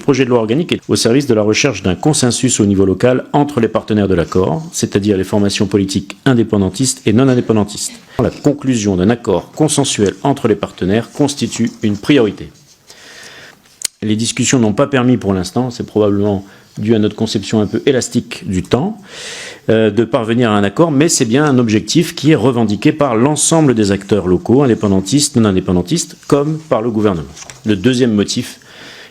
projet de loi organique est au service de la recherche d'un consensus au niveau local entre les partenaires de l'accord, c'est-à-dire les formations politiques indépendantistes et non indépendantistes. La conclusion d'un accord consensuel entre les partenaires constitue une priorité. Les discussions n'ont pas permis pour l'instant, c'est probablement dû à notre conception un peu élastique du temps, de parvenir à un accord, mais c'est bien un objectif qui est revendiqué par l'ensemble des acteurs locaux, indépendantistes, non indépendantistes, comme par le gouvernement. Le deuxième motif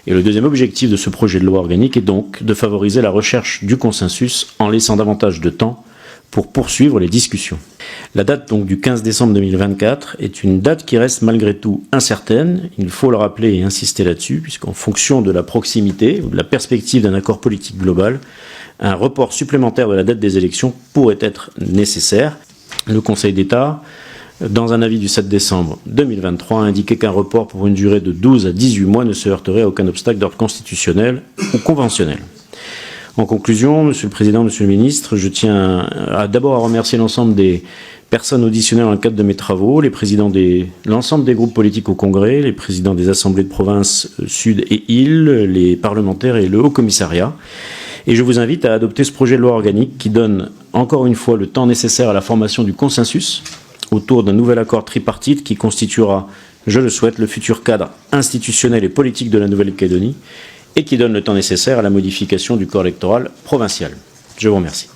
et le deuxième objectif de ce projet de loi organique est donc de favoriser la recherche du consensus en laissant davantage de temps pour poursuivre les discussions. La date donc du 15 décembre 2024 est une date qui reste malgré tout incertaine, il faut le rappeler et insister là-dessus, puisqu'en fonction de la proximité ou de la perspective d'un accord politique global, un report supplémentaire de la date des élections pourrait être nécessaire. Le Conseil d'État, dans un avis du 7 décembre 2023, a indiqué qu'un report pour une durée de 12 à 18 mois ne se heurterait à aucun obstacle d'ordre constitutionnel ou conventionnel. En conclusion, Monsieur le Président, Monsieur le Ministre, je tiens d'abord à remercier l'ensemble des personnes auditionnées dans le cadre de mes travaux, les présidents l'ensemble des groupes politiques au Congrès, les présidents des assemblées de province Sud et Île, les parlementaires et le Haut-Commissariat. Et je vous invite à adopter ce projet de loi organique qui donne encore une fois le temps nécessaire à la formation du consensus autour d'un nouvel accord tripartite qui constituera, je le souhaite, le futur cadre institutionnel et politique de la Nouvelle-Calédonie et qui donne le temps nécessaire à la modification du corps électoral provincial. Je vous remercie.